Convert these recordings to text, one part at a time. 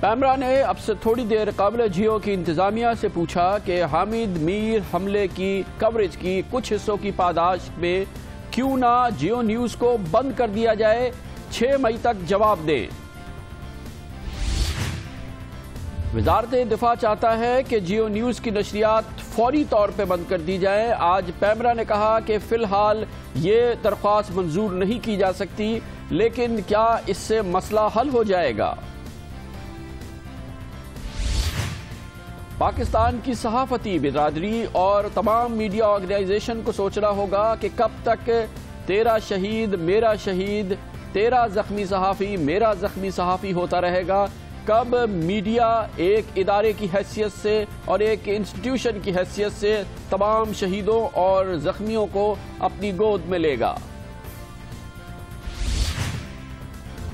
پیمرا نے اب سے تھوڑی دیر قبل جیو کی انتظامیہ سے پوچھا کہ حامد میر حملے کی کوریج کی کچھ حصوں کی پاداش میں کیوں نہ جیو نیوز کو بند کر دیا جائے، 6 مئی تک جواب دیں۔ وزارت دفاع چاہتا ہے کہ جیو نیوز کی نشریات فوری طور پہ بند کر دی جائے۔ آج پیمرا نے کہا کہ فی الحال یہ درخواست منظور نہیں کی جا سکتی، لیکن کیا اس سے مسئلہ حل ہو جائے گا؟ پاکستان کی صحافتی برادری اور تمام میڈیا آرگنائزیشن کو سوچنا ہوگا کہ کب تک تیرا شہید میرا شہید، تیرا زخمی صحافی میرا زخمی صحافی ہوتا رہے گا۔ کب میڈیا ایک ادارے کی حیثیت سے اور ایک انسٹیٹیوشن کی حیثیت سے تمام شہیدوں اور زخمیوں کو اپنی گود میں لے گا؟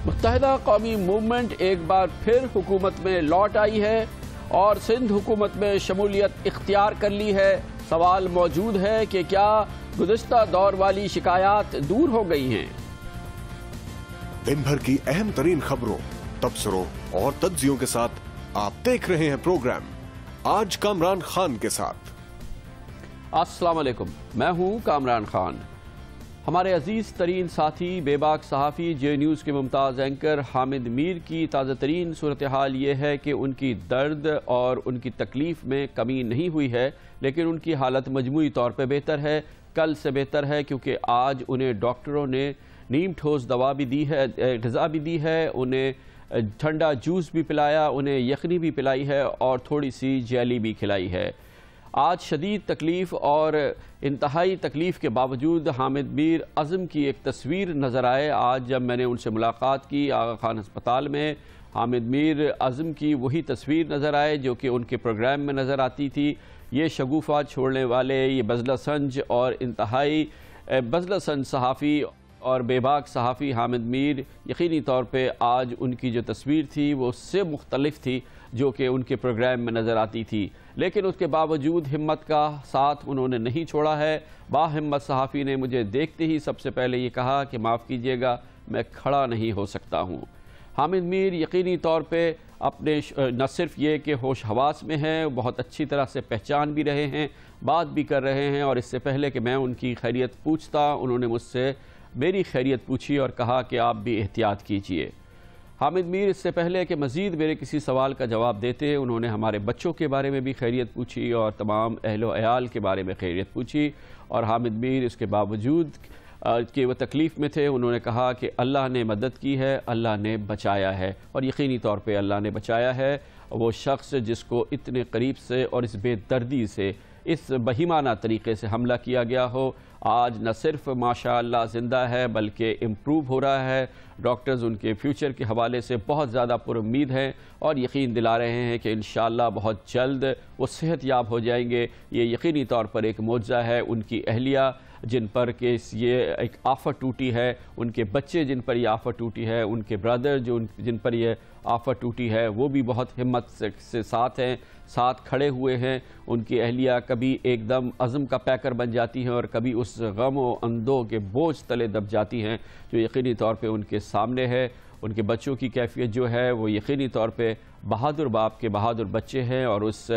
متحدہ قومی موومنٹ ایک بار پھر حکومت میں لوٹ آئی ہے اور سندھ حکومت میں شمولیت اختیار کر لی ہے۔ سوال موجود ہے کہ کیا گزشتہ دور والی شکایات دور ہو گئی ہیں؟ دن بھر کی اہم ترین خبروں، تبصروں اور تجزیوں کے ساتھ آپ دیکھ رہے ہیں پروگرام آج کامران خان کے ساتھ۔ السلام علیکم، میں ہوں کامران خان۔ ہمارے عزیز ترین ساتھی بے باک صحافی جے نیوز کے ممتاز اینکر حامد میر کی تازہ ترین صورتحال یہ ہے کہ ان کی درد اور ان کی تکلیف میں کمی نہیں ہوئی ہے، لیکن ان کی حالت مجموعی طور پہ بہتر ہے، کل سے بہتر ہے، کیونکہ آج انہیں ڈاکٹروں نے نیم ٹھوس دوا بھی دی ہے، غذا بھی دی ہے، انہیں ٹھنڈا جوس بھی پلایا، انہیں یخنی بھی پلائی ہے اور تھوڑی سی جیلی بھی کھلائی ہے۔ آج شدید تکلیف اور انتہائی تکلیف کے باوجود حامد میر عزم کی ایک تصویر نظر آئے۔ آج جب میں نے ان سے ملاقات کی آغا خان ہسپتال میں، حامد میر عزم کی وہی تصویر نظر آئے جو کہ ان کے پروگرام میں نظر آتی تھی۔ یہ شگوفہ چھوڑنے والے، یہ بزلہ سنج اور انتہائی بزلہ سنج صحافی اور بے باک صحافی حامد میر، یقینی طور پہ آج ان کی جو تصویر تھی وہ اس سے مختلف تھی جو کہ ان کے پروگرام میں نظر آتی تھی، لیکن اس کے باوجود ہمت کا ساتھ انہوں نے نہیں چھوڑا ہے۔ باہمت صحافی نے مجھے دیکھتے ہی سب سے پہلے یہ کہا کہ معاف کیجیے گا، میں کھڑا نہیں ہو سکتا ہوں۔ حامد میر یقینی طور پہ اپنے نہ صرف یہ کہ ہوش حواس میں ہیں، بہت اچھی طرح سے پہچان بھی رہے ہیں، بات بھی کر رہے ہیں، اور اس سے پہلے کہ میں ان کی خیریت پوچھتا انہوں نے مجھ سے میری خیریت پوچھی اور کہا کہ آپ بھی احتیاط کیجئے۔ حامد میر اس سے پہلے کہ مزید میرے کسی سوال کا جواب دیتے انہوں نے ہمارے بچوں کے بارے میں بھی خیریت پوچھی اور تمام اہل و عیال کے بارے میں خیریت پوچھی، اور حامد میر اس کے باوجود کہ وہ تکلیف میں تھے انہوں نے کہا کہ اللہ نے مدد کی ہے، اللہ نے بچایا ہے، اور یقینی طور پہ اللہ نے بچایا ہے۔ وہ شخص جس کو اتنے قریب سے اور اس بے دردی سے، اس بہیمانہ طریقے سے حملہ کیا گیا ہو، آج نہ صرف ماشاءاللہ زندہ ہے بلکہ امپروو ہو رہا ہے۔ ڈاکٹرز ان کے فیوچر کے حوالے سے بہت زیادہ پر امید ہیں اور یقین دلا رہے ہیں کہ انشاءاللہ بہت جلد وہ صحت یاب ہو جائیں گے۔ یہ یقینی طور پر ایک معجزہ ہے۔ ان کی اہلیہ جن پر کہ یہ ایک آفت ٹوٹی ہے، ان کے بچے جن پر یہ آفت ٹوٹی ہے، ان کے برادر جن پر یہ آفت ٹوٹی ہے، وہ بھی بہت ہمت سے ساتھ ہیں، ساتھ کھڑے ہوئے ہیں۔ ان کی اہلیہ کبھی ایک دم عزم کا پیکر بن جاتی ہیں اور کبھی اس غم و اندوہ کے بوجھ تلے دب جاتی ہیں جو یقینی طور پہ ان کے سامنے ہے۔ ان کے بچوں کی کیفیت جو ہے وہ یقینی طور پہ بہادر باپ کے بہادر بچے ہیں، اور اس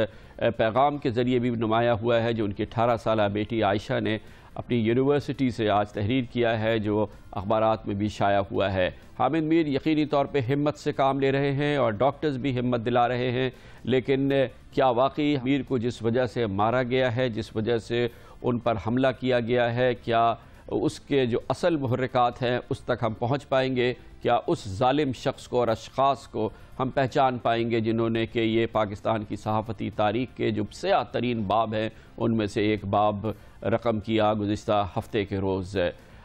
پیغام کے ذریعے بھی نمایاں ہوا ہے جو ان کی 18 سالہ بیٹی عائشہ نے اپنی یونیورسٹی سے آج تحریر کیا ہے، جو اخبارات میں بھی شائع ہوا ہے۔ حامد میر یقینی طور پہ ہمت سے کام لے رہے ہیں اور ڈاکٹرز بھی ہمت دلا رہے ہیں، لیکن کیا واقعی میر کو جس وجہ سے مارا گیا ہے، جس وجہ سے ان پر حملہ کیا گیا ہے، کیا اس کے جو اصل محرکات ہیں اس تک ہم پہنچ پائیں گے؟ کیا اس ظالم شخص کو اور اشخاص کو ہم پہچان پائیں گے جنہوں نے کہ یہ پاکستان کی صحافتی تاریخ کے جو سیاہ ترین باب ہیں ان میں سے ایک باب رقم کیا گزشتہ ہفتے کے روز؟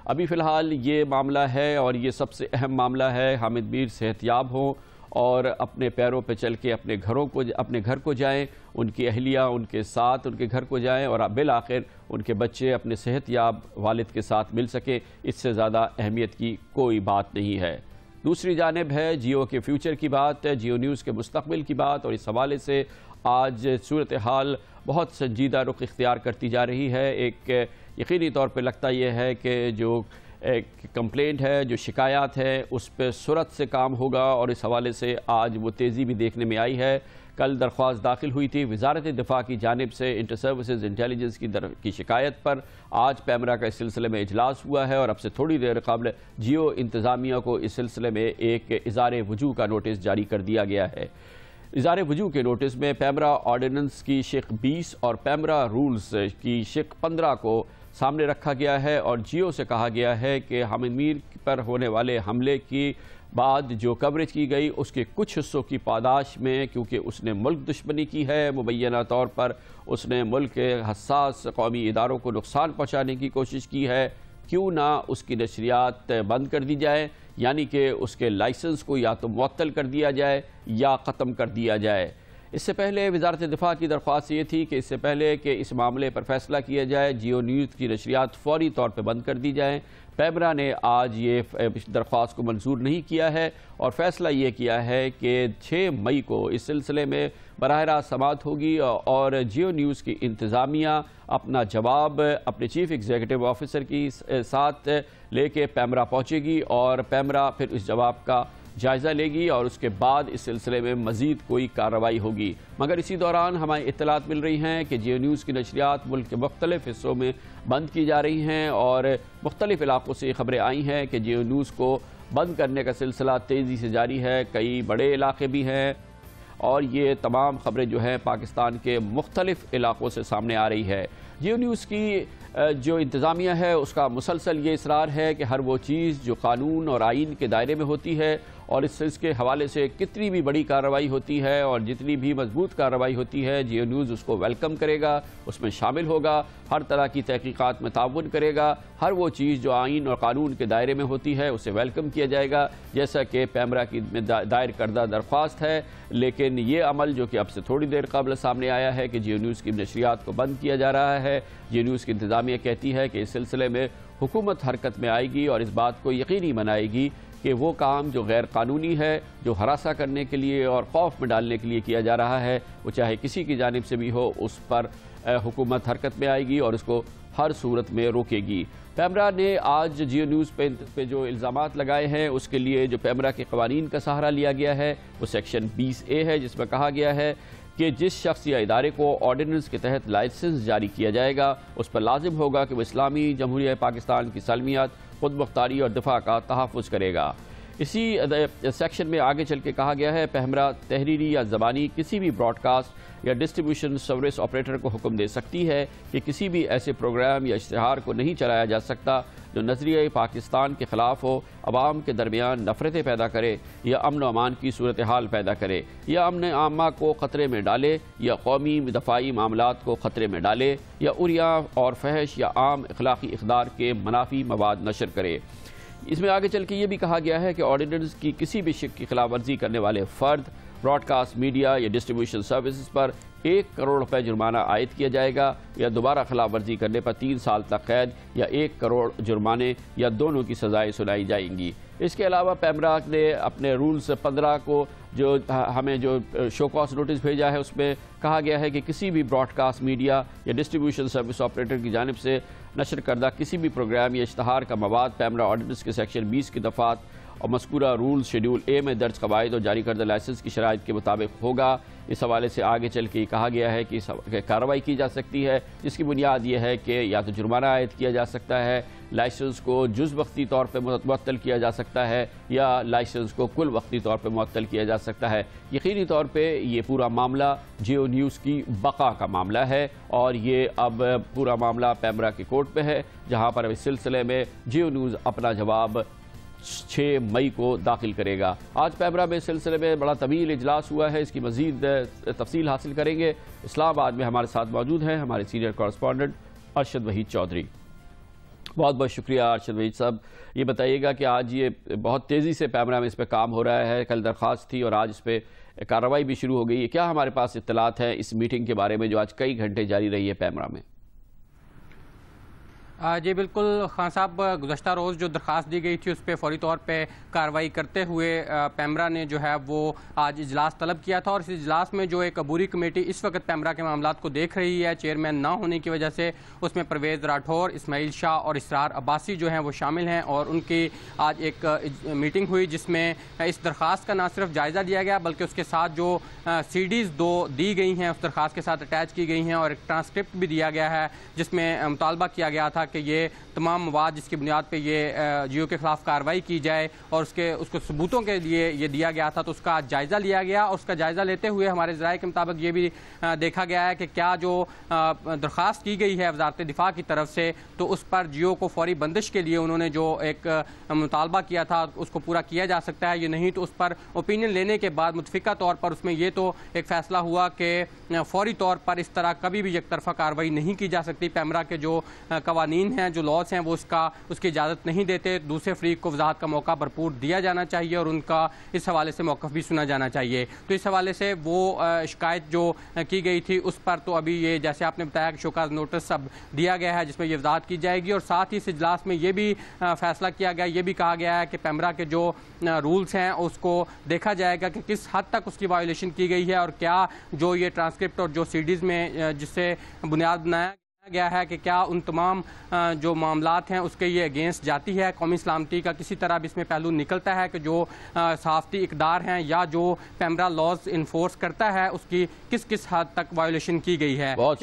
ابھی فی الحال یہ معاملہ ہے اور یہ سب سے اہم معاملہ ہے۔ حامد میر صحت یاب ہوں اور اپنے پیروں پہ چل کے اپنے گھر کو جائیں، ان کی اہلیہ ان کے ساتھ ان کے گھر کو جائیں، اور بالآخر ان کے بچے اپنے صحت یاب والد کے ساتھ مل سکیں۔ اس سے زیادہ اہمیت کی کوئی بات نہیں ہے۔ دوسری جانب ہے جیو کے فیوچر کی بات، جیو نیوز کے مستقبل کی بات، اور اس حوالے سے آج صورتحال بہت سنجیدہ رخ اختیار کرتی جا رہی ہے۔ ایک یقینی طور پہ لگتا یہ ہے کہ جو کمپلینٹ ہے، جو شکایات ہے، اس پہ سرعت سے کام ہوگا اور اس حوالے سے آج وہ تیزی بھی دیکھنے میں آئی ہے۔ کل درخواست داخل ہوئی تھی وزارت دفاع کی جانب سے انٹر سروسز انٹیلیجنس کی شکایت پر۔ آج پیمرا کا اس سلسلے میں اجلاس ہوا ہے اور اب سے تھوڑی دیر قبل جیو انتظامیہ کو اس سلسلے میں ایک اظہار وجوہ کا نوٹس جاری کر دیا گیا ہے۔ اظہار وجوہ کے نوٹس میں پیمرا آرڈیننس کی شق 20 اور پیمرا رولز کی شق 15 کو سامنے رکھا گیا ہے اور جیو سے کہا گیا ہے کہ حامد میر پر ہونے والے حملے کی بعد جو کوریج کی گئی اس کے کچھ حصوں کی پاداش میں، کیونکہ اس نے ملک دشمنی کی ہے، مبینہ طور پر اس نے ملک کے حساس قومی اداروں کو نقصان پہنچانے کی کوشش کی ہے، کیوں نہ اس کی نشریات بند کر دی جائے، یعنی کہ اس کے لائسنس کو یا تو معطل کر دیا جائے یا ختم کر دیا جائے۔ اس سے پہلے وزارت دفاع کی درخواست یہ تھی کہ اس سے پہلے کہ اس معاملے پر فیصلہ کیا جائے جیو نیوز کی نشریات فوری طور پہ بند کر دی جائیں۔ پیمرا نے آج یہ درخواست کو منظور نہیں کیا ہے اور فیصلہ یہ کیا ہے کہ 6 مئی کو اس سلسلے میں براہ راست سماعت ہوگی اور جیو نیوز کی انتظامیہ اپنا جواب اپنے چیف ایگزیکٹو آفیسر کی ساتھ لے کے پیمرا پہنچے گی اور پیمرا پھر اس جواب کا جائزہ لے گی اور اس کے بعد اس سلسلے میں مزید کوئی کارروائی ہوگی۔ مگر اسی دوران ہمیں اطلاعات مل رہی ہیں کہ جیو نیوز کی نشریات ملک کے مختلف حصوں میں بند کی جا رہی ہیں اور مختلف علاقوں سے خبریں آئی ہیں کہ جیو نیوز کو بند کرنے کا سلسلہ تیزی سے جاری ہے۔ کئی بڑے علاقے بھی ہیں اور یہ تمام خبریں جو ہیں پاکستان کے مختلف علاقوں سے سامنے آ رہی ہے۔ جیو نیوز کی جو انتظامیہ ہے اس کا مسلسل یہ اصرار ہے کہ ہر وہ چیز جو قانون اور آئین کے دائرے میں ہوتی ہے اور اس کے حوالے سے کتنی بھی بڑی کارروائی ہوتی ہے اور جتنی بھی مضبوط کارروائی ہوتی ہے جیو نیوز اس کو ویلکم کرے گا، اس میں شامل ہوگا، ہر طرح کی تحقیقات میں تعاون کرے گا، ہر وہ چیز جو آئین اور قانون کے دائرے میں ہوتی ہے اسے ویلکم کیا جائے گا، جیسا کہ پیمرا کی دائر کردہ درخواست ہے۔ لیکن یہ عمل جو کہ اب سے تھوڑی دیر قبل سامنے آیا ہے کہ جیو نیوز کی نشریات کو بند کیا جا رہا ہے، جیو نیوز کی انتظامیہ کہتی ہے کہ اس سلسلے میں حکومت حرکت میں آئے گی اور اس بات کو یقینی بنائے گی کہ وہ کام جو غیر قانونی ہے، جو ہراساں کرنے کے لیے اور خوف میں ڈالنے کے لیے کیا جا رہا ہے، وہ چاہے کسی کی جانب سے بھی ہو، اس پر حکومت حرکت میں آئے گی اور اس کو ہر صورت میں روکے گی۔ پیمرا نے آج جیو نیوز پہ جو الزامات لگائے ہیں اس کے لیے جو پیمرا کے قوانین کا سہارا لیا گیا ہے وہ سیکشن 20A ہے، جس میں کہا گیا ہے کہ جس شخص یا ادارے کو آرڈیننس کے تحت لائسنس جاری کیا جائے گا اس پر لازم ہوگا کہ وہ اسلامی جمہوریہ پاکستان کی سالمیت، خود مختاری اور دفاع کا تحفظ کرے گا۔ اسی سیکشن میں آگے چل کے کہا گیا ہے پیمرا تحریری یا زبانی کسی بھی براڈ کاسٹ یا ڈسٹریبیوشن سروس آپریٹر کو حکم دے سکتی ہے کہ کسی بھی ایسے پروگرام یا اشتہار کو نہیں چلایا جا سکتا جو نظریہ پاکستان کے خلاف ہو، عوام کے درمیان نفرتیں پیدا کرے یا امن و امان کی صورتحال پیدا کرے یا امن عامہ کو خطرے میں ڈالے یا قومی دفاعی معاملات کو خطرے میں ڈالے یا عریاں اور فحش یا عام اخلاقی اقدار کے منافی مواد نشر کرے۔ اس میں آگے چل کے یہ بھی کہا گیا ہے کہ آرڈیننس کی کسی بھی شق کی خلاف ورزی کرنے والے فرد، براڈ کاسٹ میڈیا یا ڈسٹریبیوشن سروسز پر 1 کروڑ روپے جرمانہ عائد کیا جائے گا یا دوبارہ خلاف ورزی کرنے پر 3 سال تک قید یا 1 کروڑ جرمانے یا دونوں کی سزائیں سنائی جائیں گی۔ اس کے علاوہ پیمرا نے اپنے رولز 15 کو جو ہمیں جو شو کاز نوٹس بھیجا ہے اس میں کہا گیا ہے کہ کسی بھی براڈ کاسٹ میڈیا یا ڈسٹریبیوشن سروس آپریٹر کی جانب سے نشر کردہ کسی بھی پروگرام یا اشتہار کا مواد پیمرا آرڈیننس کے سیکشن 20 کی دفعات اور مذکورہ رولز شیڈول A میں درج قواعد اور جاری کردہ لائسنس کی شرائط کے مطابق ہوگا۔ اس حوالے سے آگے چل کے کہا گیا ہے کہ اس کارروائی کی جا سکتی ہے جس کی بنیاد یہ ہے کہ یا تو جرمانہ عائد کیا جا سکتا ہے، لائسنس کو جز وقتی طور پہ معطل کیا جا سکتا ہے یا لائسنس کو کل وقتی طور پہ معطل کیا جا سکتا ہے۔ یقینی طور پہ یہ پورا معاملہ جیو نیوز کی بقا کا معاملہ ہے اور یہ اب پورا معاملہ پیمرا کی کورٹ پہ ہے، جہاں پر اس سلسلے میں جیو نیوز اپنا جواب 6 مئی کو داخل کرے گا۔ آج پیمرا میں اس سلسلے میں بڑا طویل اجلاس ہوا ہے، اس کی مزید تفصیل حاصل کریں گے۔ اسلام آباد میں ہمارے ساتھ موجود ہیں ہمارے سینئر کورسپونڈنٹ ارشد وحید چودھری۔ بہت بہت شکریہ ارشد وحید صاحب۔ یہ بتائیے گا کہ آج یہ بہت تیزی سے پیمرا میں اس پہ کام ہو رہا ہے، کل درخواست تھی اور آج اس پہ کارروائی بھی شروع ہو گئی ہے، کیا ہمارے پاس اطلاعات ہیں اس میٹنگ کے بارے میں جو آج کئی گھنٹے جاری رہی ہے پیمرا میں؟ جی بالکل خان صاحب، گزشتہ روز جو درخواست دی گئی تھی اس پہ فوری طور پہ کارروائی کرتے ہوئے پیمرا نے جو ہے وہ آج اجلاس طلب کیا تھا، اور اس اجلاس میں جو ایک عبوری کمیٹی اس وقت پیمرا کے معاملات کو دیکھ رہی ہے، چیئرمین نہ ہونے کی وجہ سے اس میں پرویز راٹھور، اسماعیل شاہ اور اسرار عباسی جو ہیں وہ شامل ہیں، اور ان کی آج ایک میٹنگ ہوئی جس میں اس درخواست کا نہ صرف جائزہ لیا گیا بلکہ اس کے ساتھ جو CDs 2 دی گئی ہیں اس درخواست کے ساتھ اٹیچ کی گئی ہیں، اور ایک ٹرانسکرپٹ بھی دیا گیا ہے جس میں مطالبہ کیا گیا تھا کہ یہ تمام مواد جس کی بنیاد پہ یہ جیو کے خلاف کارروائی کی جائے اور اس کو ثبوتوں کے لیے یہ دیا گیا تھا، تو اس کا جائزہ لیا گیا، اور اس کا جائزہ لیتے ہوئے ہمارے ذرائع کے مطابق یہ بھی دیکھا گیا ہے کہ کیا جو درخواست کی گئی ہے وزارت دفاع کی طرف سے تو اس پر جیو کو فوری بندش کے لیے انہوں نے جو ایک مطالبہ کیا تھا اس کو پورا کیا جا سکتا ہے یا نہیں، تو اس پر اوپینین لینے کے بعد متفقہ طور پر اس میں یہ تو ایک فیصلہ ہوا کہ فوری طور پر اس طرح کبھی بھی یک طرفہ کارروائی نہیں کی جا سکتی۔ پیمرا کے جو قوانین ہیں، جو لاز ہیں، وہ اس کی اجازت نہیں دیتے، دوسرے فریق کو وضاحت کا موقع بھرپور دیا جانا چاہیے اور ان کا اس حوالے سے موقف بھی سنا جانا چاہیے۔ تو اس حوالے سے وہ شکایت جو کی گئی تھی اس پر تو ابھی یہ جیسے آپ نے بتایا کہ شوکاز نوٹس اب دیا گیا ہے جس میں یہ وضاحت کی جائے گی، اور ساتھ ہی اس اجلاس میں یہ بھی فیصلہ کیا گیا، یہ بھی کہا گیا ہے کہ پیمرا کے جو رولز ہیں اس کو دیکھا جائے گا کہ کس حد تک اس کی وائلیشن کی گئی ہے، اور کیا جو یہ ٹرانسکرپٹ اور جو CDs میں جس سے بنیاد بنایا گیا ہے کہ کیا ان تمام جو معاملات ہیں اس کے یہ اگینسٹ جاتی ہے، قومی سلامتی کا کسی طرح بھی اس میں پہلو نکلتا ہے کہ جو صحافتی اقدار ہیں یا جو پیمرا لاز انفورس کرتا ہے اس کی کس کس حد تک وائلیشن کی گئی ہے۔ بہت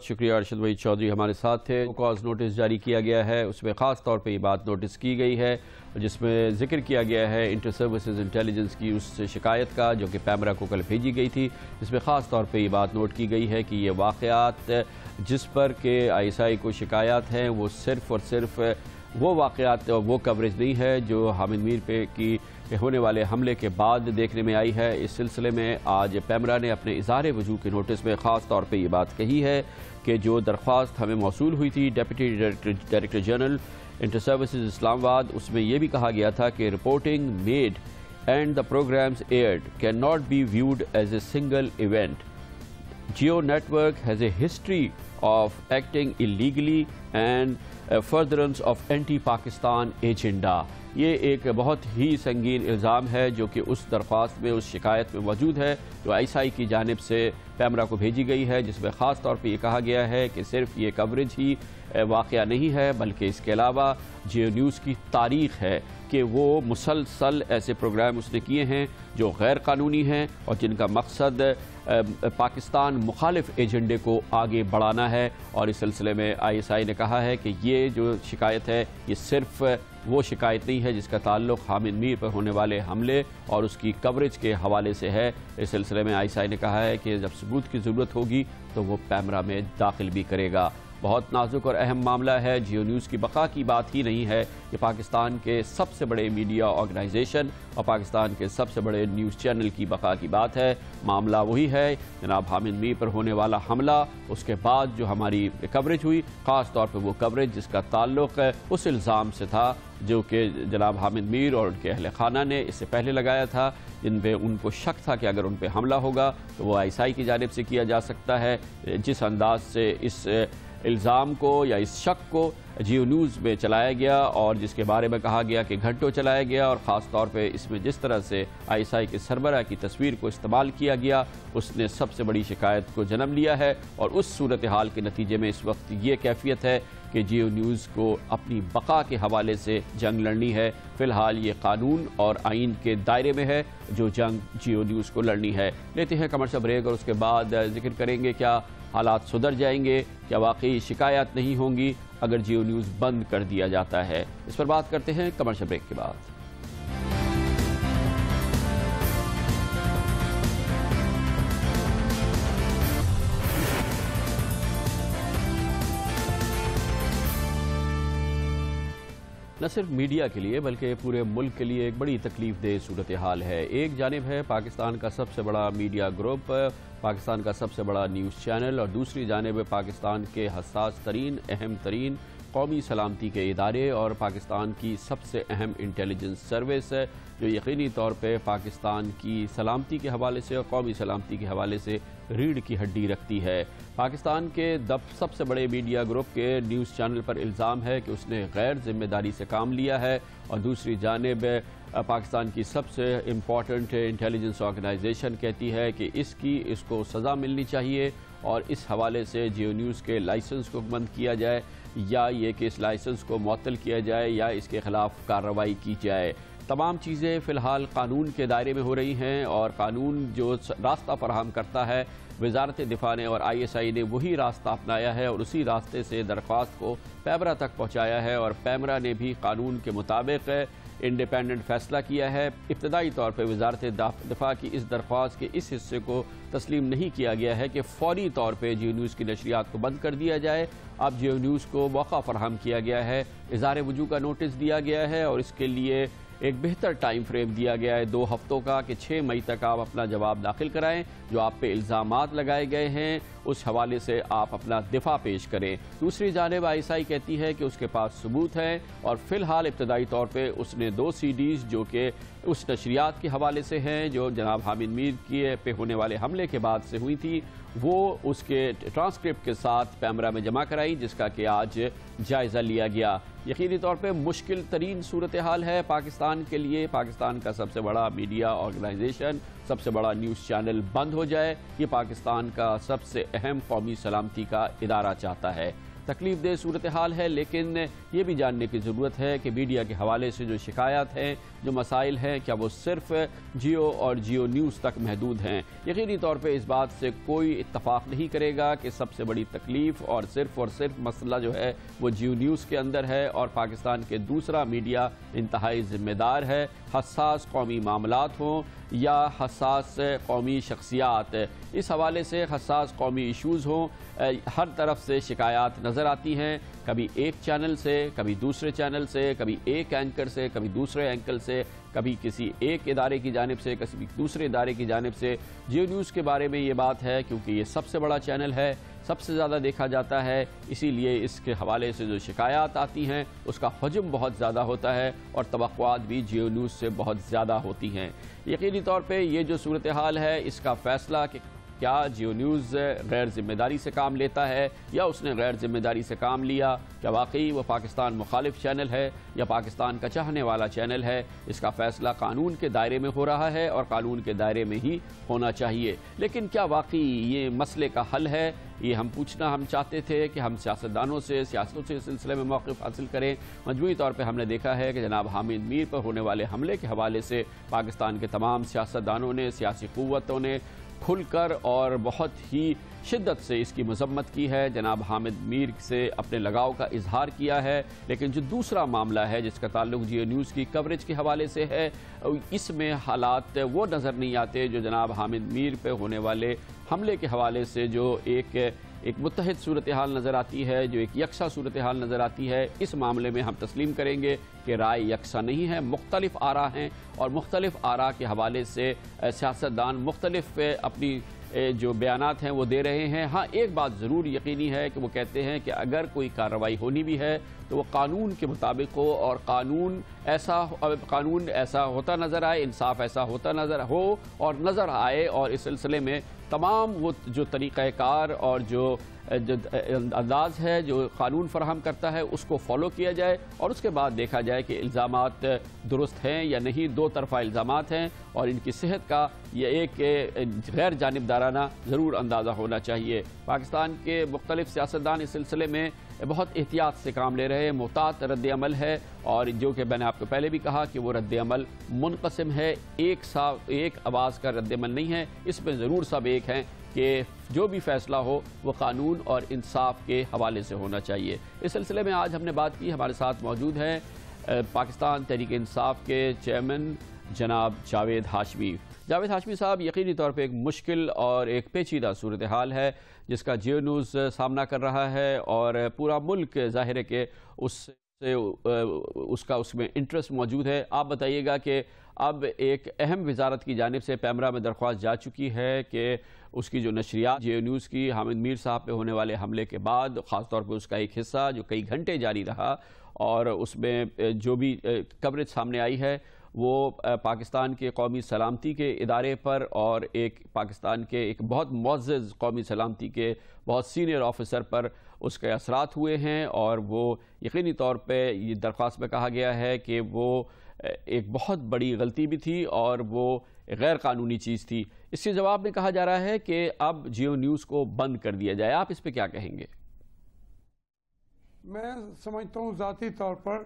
شکریہ ارشد وحید چودھری ہمارے ساتھ تھے۔ کاز نوٹس جاری کیا گیا ہے، اس میں خاص طور پہ یہ بات نوٹس کی گئی ہے جس میں ذکر کیا گیا ہے انٹر سروسز انٹیلیجنس کی اس شکایت کا جو کہ پیمرا کو کل بھیجی گئی تھی، جس میں خاص طور پہ یہ بات نوٹ کی گئی ہے کہ یہ واقعات جس پر کہ ISI کو شکایات ہیں وہ صرف اور صرف وہ واقعات وہ کوریج نہیں ہے جو حامد میر پہ کی ہونے والے حملے کے بعد دیکھنے میں آئی ہے۔ اس سلسلے میں آج پیمرا نے اپنے اظہار وجوہ کے نوٹس میں خاص طور پہ یہ بات کہی ہے کہ جو درخواست ہمیں موصول ہوئی تھی deputy director general inter services Islamabad, اس میں یہ بھی کہا گیا تھا کہ reporting made and the programmes aired can not be viewed as a single event. Geo network has a history of acting illegally and furtherance of anti-Pakistan agenda۔ یہ ایک بہت ہی سنگین الزام ہے جو کہ اس درخواست میں، اس شکایت میں موجود ہے جو ISI کی جانب سے پیمرا کو بھیجی گئی ہے، جس میں خاص طور پہ یہ کہا گیا ہے کہ صرف یہ کوریج ہی واقعہ نہیں ہے بلکہ اس کے علاوہ جیو نیوز کی تاریخ ہے کہ وہ مسلسل ایسے پروگرام اس نے کیے ہیں جو غیر قانونی ہیں اور جن کا مقصد پاکستان مخالف ایجنڈے کو آگے بڑھانا ہے، اور اس سلسلے میں ISI نے کہا ہے کہ یہ جو شکایت ہے یہ صرف وہ شکایت نہیں ہے جس کا تعلق حامد میر پر ہونے والے حملے اور اس کی کوریج کے حوالے سے ہے۔ اس سلسلے میں ISI نے کہا ہے کہ جب ثبوت کی ضرورت ہوگی تو وہ پیمرا میں داخل بھی کرے گا۔ بہت نازک اور اہم معاملہ ہے، جیو نیوز کی بقا کی بات ہی نہیں ہے، یہ پاکستان کے سب سے بڑے میڈیا آرگنائزیشن اور پاکستان کے سب سے بڑے نیوز چینل کی بقا کی بات ہے۔ معاملہ وہی ہے جناب حامد میر پر ہونے والا حملہ، اس کے بعد جو ہماری کوریج ہوئی، خاص طور پہ وہ کوریج جس کا تعلق اس الزام سے تھا جو کہ جناب حامد میر اور ان کے اہل خانہ نے اس سے پہلے لگایا تھا، جن پہ ان کو شک تھا کہ اگر ان پہ حملہ ہوگا تو وہ ISI کی جانب سے کیا جا سکتا ہے۔ جس انداز سے اس الزام کو یا اس شک کو جیو نیوز میں چلایا گیا اور جس کے بارے میں کہا گیا کہ گھنٹوں چلایا گیا، اور خاص طور پہ اس میں جس طرح سے ISI کے سربراہ کی تصویر کو استعمال کیا گیا، اس نے سب سے بڑی شکایت کو جنم لیا ہے، اور اس صورتحال کے نتیجے میں اس وقت یہ کیفیت ہے کہ جیو نیوز کو اپنی بقا کے حوالے سے جنگ لڑنی ہے۔ فی الحال یہ قانون اور آئین کے دائرے میں ہے جو جنگ جیو نیوز کو لڑنی ہے۔ لیتے ہیں کمرشل بریک اور اس کے بعد ذکر کریں گے کیا حالات سدھر جائیں گے، کیا واقعی شکایات نہیں ہوں گی اگر جیو نیوز بند کر دیا جاتا ہے۔ اس پر بات کرتے ہیں کمرشل بریک کے بعد۔ نہ صرف میڈیا کے لیے بلکہ پورے ملک کے لیے ایک بڑی تکلیف دہ صورتحال ہے۔ ایک جانب ہے پاکستان کا سب سے بڑا میڈیا گروپ، پاکستان کا سب سے بڑا نیوز چینل، اور دوسری جانب پاکستان کے حساس ترین، اہم ترین قومی سلامتی کے ادارے اور پاکستان کی سب سے اہم انٹیلیجنس سروس جو یقینی طور پہ پاکستان کی سلامتی کے حوالے سے اور قومی سلامتی کے حوالے سے ریڑھ کی ہڈی رکھتی ہے۔ پاکستان کے سب سے بڑے میڈیا گروپ کے نیوز چینل پر الزام ہے کہ اس نے غیر ذمہ داری سے کام لیا ہے، اور دوسری جانب پاکستان کی سب سے امپورٹنٹ انٹیلیجنس آرگنائزیشن کہتی ہے کہ اس کو سزا ملنی چاہیے، اور اس حوالے سے جیو نیوز کے لائسنس کو بند کیا جائے، یا یہ کہ اس لائسنس کو معطل کیا جائے یا اس کے خلاف کارروائی کی جائے۔ تمام چیزیں فی الحال قانون کے دائرے میں ہو رہی ہیں، اور قانون جو راستہ فراہم کرتا ہے، وزارت دفاع نے اور ISI نے وہی راستہ اپنایا ہے اور اسی راستے سے درخواست کو پیمرا تک پہنچایا ہے، اور پیمرا نے بھی قانون کے مطابق انڈیپینڈنٹ فیصلہ کیا ہے۔ ابتدائی طور پہ وزارت دفاع کی اس درخواست کے اس حصے کو تسلیم نہیں کیا گیا ہے کہ فوری طور پہ جیو نیوز کی نشریات کو بند کر دیا جائے۔ اب جیو نیوز کو موقع فراہم کیا گیا ہے، اظہار وجوہ کا نوٹس دیا گیا ہے، اور اس کے لیے ایک بہتر ٹائم فریم دیا گیا ہے 2 ہفتوں کا، کہ 6 مئی تک آپ اپنا جواب داخل کرائیں، جو آپ پہ الزامات لگائے گئے ہیں اس حوالے سے آپ اپنا دفاع پیش کریں۔ دوسری جانب ISI کہتی ہے کہ اس کے پاس ثبوت ہیں، اور فی الحال ابتدائی طور پہ اس نے 2 CDs جو کہ اس نشریات کے حوالے سے ہیں جو جناب حامد میر پہ ہونے والے حملے کے بعد سے ہوئی تھی، وہ اس کے ٹرانسکرپٹ کے ساتھ پیمرا میں جمع کرائی، جس کا کہ آج جائزہ لیا گیا۔ یقینی طور پہ مشکل ترین صورتحال ہے پاکستان کے لیے۔ پاکستان کا سب سے بڑا میڈیا آرگنائزیشن، سب سے بڑا نیوز چینل بند ہو جائے، یہ پاکستان کا سب سے اہم قومی سلامتی کا ادارہ چاہتا ہے۔ تکلیف دہ صورتحال ہے، لیکن یہ بھی جاننے کی ضرورت ہے کہ میڈیا کے حوالے سے جو شکایات ہیں، جو مسائل ہیں، کیا وہ صرف جیو اور جیو نیوز تک محدود ہیں؟ یقینی طور پہ اس بات سے کوئی اتفاق نہیں کرے گا کہ سب سے بڑی تکلیف اور صرف مسئلہ جو ہے وہ جیو نیوز کے اندر ہے، اور پاکستان کے دوسرا میڈیا انتہائی ذمہ دار ہے۔ حساس قومی معاملات ہوں یا حساس قومی شخصیات، اس حوالے سے حساس قومی ایشوز ہوں، ہر طرف سے شکایات نظر آتی ہیں، کبھی ایک چینل سے، کبھی دوسرے چینل سے، کبھی ایک اینکر سے، کبھی دوسرے اینکر سے، کبھی کسی ایک ادارے کی جانب سے، کسی دوسرے ادارے کی جانب سے۔ جیو نیوز کے بارے میں یہ بات ہے کیونکہ یہ سب سے بڑا چینل ہے، سب سے زیادہ دیکھا جاتا ہے، اسی لیے اس کے حوالے سے جو شکایات آتی ہیں اس کا حجم بہت زیادہ ہوتا ہے، اور توقعات بھی جیو نیوز سے بہت زیادہ ہوتی ہیں۔ یقینی طور پہ یہ جو صورتحال ہے، اس کا فیصلہ کہ کیا جیو نیوز غیر ذمہ داری سے کام لیتا ہے یا اس نے غیر ذمہ داری سے کام لیا، کیا واقعی وہ پاکستان مخالف چینل ہے یا پاکستان کا چاہنے والا چینل ہے، اس کا فیصلہ قانون کے دائرے میں ہو رہا ہے، اور قانون کے دائرے میں ہی ہونا چاہیے۔ لیکن کیا واقعی یہ مسئلے کا حل ہے؟ یہ ہم چاہتے تھے کہ ہم سیاستوں سے اس سلسلے میں موقف حاصل کریں۔ مجموعی طور پہ ہم نے دیکھا ہے کہ جناب حامد میر پر ہونے والے حملے کے حوالے سے پاکستان کے تمام سیاستدانوں نے، سیاسی قوتوں نے کھل کر اور بہت ہی شدت سے اس کی مذمت کی ہے، جناب حامد میر سے اپنے لگاؤ کا اظہار کیا ہے۔ لیکن جو دوسرا معاملہ ہے جس کا تعلق جیو نیوز کی کوریج کے حوالے سے ہے، اس میں حالات وہ نظر نہیں آتے جو جناب حامد میر پہ ہونے والے حملے کے حوالے سے جو ایک متحد صورتحال نظر آتی ہے، جو ایک یکساں صورتحال نظر آتی ہے۔ اس معاملے میں ہم تسلیم کریں گے کہ رائے یکساں نہیں ہے، مختلف آراء ہیں، اور مختلف آراء کے حوالے سے سیاستدان مختلف اپنی جو بیانات ہیں وہ دے رہے ہیں۔ ہاں ایک بات ضرور یقینی ہے کہ وہ کہتے ہیں کہ اگر کوئی کارروائی ہونی بھی ہے تو وہ قانون کے مطابق ہو، اور قانون ایسا ہوتا نظر آئے، انصاف ایسا ہوتا نظر آئے، اور اس سلسلے میں تمام وہ جو طریقہ کار اور جو انداز ہے جو قانون فراہم کرتا ہے اس کو فالو کیا جائے، اور اس کے بعد دیکھا جائے کہ الزامات درست ہیں یا نہیں۔ 2 طرفہ الزامات ہیں، اور ان کی صحت کا یہ ایک غیر جانبدارانہ ضرور اندازہ ہونا چاہیے۔ پاکستان کے مختلف سیاستدان اس سلسلے میں بہت احتیاط سے کام لے رہے ہیں، محتاط رد عمل ہے، اور جو کہ میں نے آپ کو پہلے بھی کہا کہ وہ رد عمل منقسم ہے، ایک آواز کا رد عمل نہیں ہے، اس میں ضرور سب ایک ہیں کہ جو بھی فیصلہ ہو وہ قانون اور انصاف کے حوالے سے ہونا چاہیے۔ اس سلسلے میں آج ہم نے بات کی، ہمارے ساتھ موجود ہیں پاکستان تحریک انصاف کے چیئرمین جناب جاوید ہاشمی۔ جاوید ہاشمی صاحب، یقینی طور پہ ایک مشکل اور ایک پیچیدہ صورتحال ہے جس کا جیو نیوز سامنا کر رہا ہے، اور پورا ملک ظاہر ہے کہ اس سے اس کا اس میں انٹرسٹ موجود ہے. آپ بتائیے گا کہ اب ایک اہم وزارت کی جانب سے پیمرا میں درخواست جا چکی ہے کہ اس کی جو نشریات جیو نیوز کی حامد میر صاحب پہ ہونے والے حملے کے بعد خاص طور پہ اس کا ایک حصہ جو کئی گھنٹے جاری رہا اور اس میں جو بھی کوریج سامنے آئی ہے وہ پاکستان کے قومی سلامتی کے ادارے پر اور ایک پاکستان کے ایک بہت معزز قومی سلامتی کے بہت سینئر آفیسر پر اس کے اثرات ہوئے ہیں اور وہ یقینی طور پہ یہ درخواست میں کہا گیا ہے کہ وہ ایک بہت بڑی غلطی بھی تھی اور وہ غیر قانونی چیز تھی. اس کے جواب میں کہا جا رہا ہے کہ اب جیو نیوز کو بند کر دیا جائے. آپ اس پہ کیا کہیں گے؟ میں سمجھتا ہوں ذاتی طور پر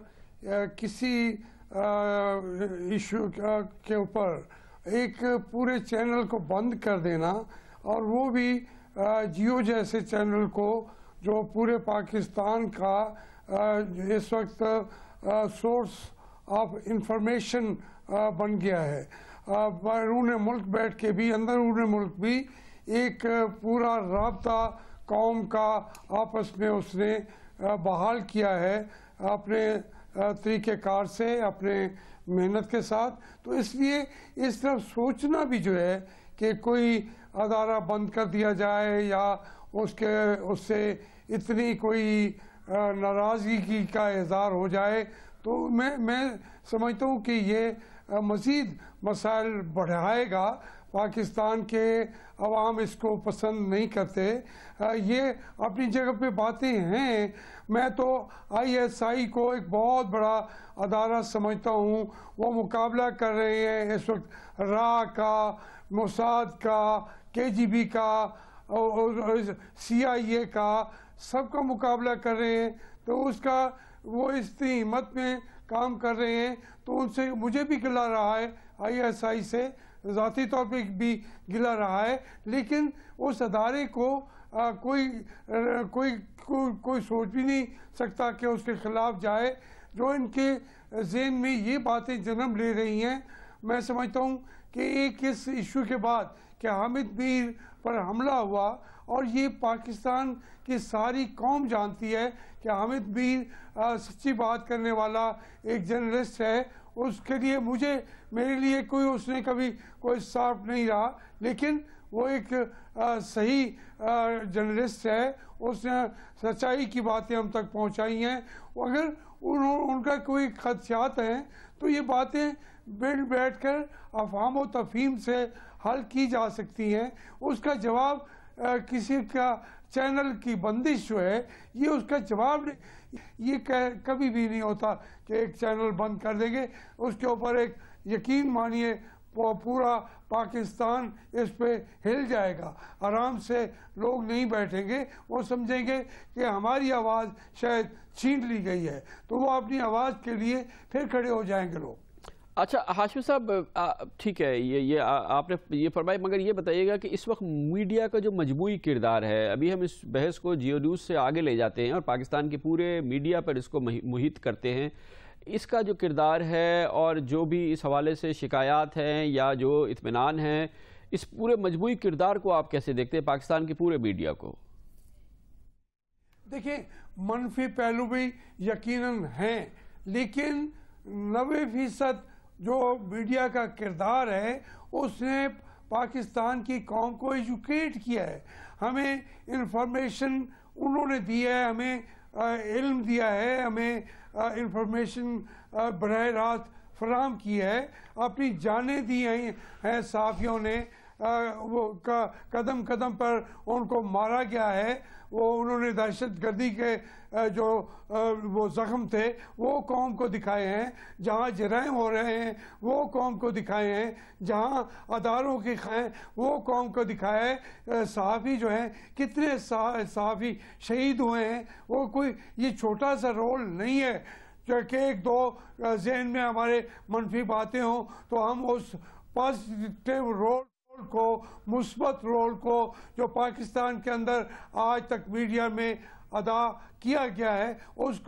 کسی ایشو کے اوپر ایک پورے چینل کو بند کر دینا اور وہ بھی جیو جیسے چینل کو جو پورے پاکستان کا اس وقت سورس آف انفارمیشن بن گیا ہے. بیرون ملک بیٹھ کے بھی اندرون ملک بھی ایک پورا رابطہ قوم کا آپس میں اس نے بحال کیا ہے اپنے طریقہ کار سے اپنے محنت کے ساتھ. تو اس لیے اس طرف سوچنا بھی جو ہے کہ کوئی ادارہ بند کر دیا جائے یا اس سے اتنی کوئی ناراضگی کا اظہار ہو جائے تو میں سمجھتا ہوں کہ یہ مزید مسائل بڑھائے گا. پاکستان کے عوام اس کو پسند نہیں کرتے. یہ اپنی جگہ پہ باتیں ہیں. میں تو ISI کو ایک بہت بڑا ادارہ سمجھتا ہوں. وہ مقابلہ کر رہے ہیں اس وقت را کا, موساد کا, KGB کا, CIA کا, سب کا مقابلہ کر رہے ہیں. تو اس کا وہ اتنی ہمت میں کام کر رہے ہیں تو ان سے مجھے بھی گلہ رہا ہے, ISI سے ذاتی طور پہ بھی گلہ رہا ہے. لیکن اس ادارے کو کوئی سوچ بھی نہیں سکتا کہ اس کے خلاف جائے. جو ان کے ذہن میں یہ باتیں جنم لے رہی ہیں, میں سمجھتا ہوں کہ ایک اس ایشو کے بعد کہ حامد میر پر حملہ ہوا اور یہ پاکستان کی ساری قوم جانتی ہے کہ حامد میر سچی بات کرنے والا ایک جرنلسٹ ہے. اس کے لیے میرے لیے کوئی اس نے کبھی کوئی صاف نہیں رہا, لیکن وہ ایک صحیح جرنلسٹ ہے. اس نے سچائی کی باتیں ہم تک پہنچائی ہیں. اگر ان کا کوئی خدشات ہیں تو یہ باتیں بیٹھ کر افہام و تفہیم سے حل کی جا سکتی ہیں. اس کا جواب کسی کا چینل کی بندش جو ہے یہ اس کا جواب نہیں. یہ کبھی بھی نہیں ہوتا کہ ایک چینل بند کر دیں گے. اس کے اوپر ایک یقین مانیے پورا پاکستان اس پہ ہل جائے گا. آرام سے لوگ نہیں بیٹھیں گے. وہ سمجھیں گے کہ ہماری آواز شاید چھین لی گئی ہے تو وہ اپنی آواز کے لیے پھر کھڑے ہو جائیں گے لوگ. اچھا ہاشمی صاحب, ٹھیک ہے یہ آپ نے یہ فرمائی, مگر یہ بتائیے گا کہ اس وقت میڈیا کا جو مجموعی کردار ہے, ابھی ہم اس بحث کو جیو نیوز سے آگے لے جاتے ہیں اور پاکستان کے پورے میڈیا پر اس کو محیط کرتے ہیں, اس کا جو کردار ہے اور جو بھی اس حوالے سے شکایات ہیں یا جو اطمینان ہیں, اس پورے مجموعی کردار کو آپ کیسے دیکھتے ہیں پاکستان کے پورے میڈیا کو؟ دیکھیں, منفی پہلو بھی یقیناً ہیں, لیکن 90% جو میڈیا کا کردار ہے اس نے پاکستان کی قوم کو ایجوکیٹ کیا ہے. ہمیں انفارمیشن انہوں نے دی ہے, ہمیں علم دیا ہے, ہمیں انفارمیشن براہ راست فراہم کی ہے, اپنی جانیں دی ہیں صحافیوں نے. وہ قدم قدم پر ان کو مارا گیا ہے. انہوں نے دہشت گردی کے جو وہ زخم تھے وہ قوم کو دکھائے ہیں. جہاں جرائم ہو رہے ہیں وہ قوم کو دکھائے ہیں. جہاں اداروں کی خائیں وہ قوم کو دکھایا ہے. صحافی جو ہیں, کتنے صحافی شہید ہوئے ہیں. وہ کوئی یہ چھوٹا سا رول نہیں ہے کہ ایک دو ذہن میں ہمارے منفی باتیں ہوں تو ہم اس پازیٹیو رول کو, مثبت رول کو جو پاکستان کے اندر آج تک میڈیا میں ادا کیا گیا ہے اس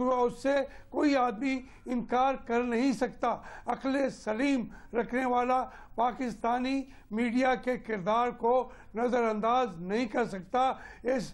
سے کوئی آدمی انکار کر نہیں سکتا. عقل سلیم رکھنے والا پاکستانی میڈیا کے کردار کو نظر انداز نہیں کر سکتا. اس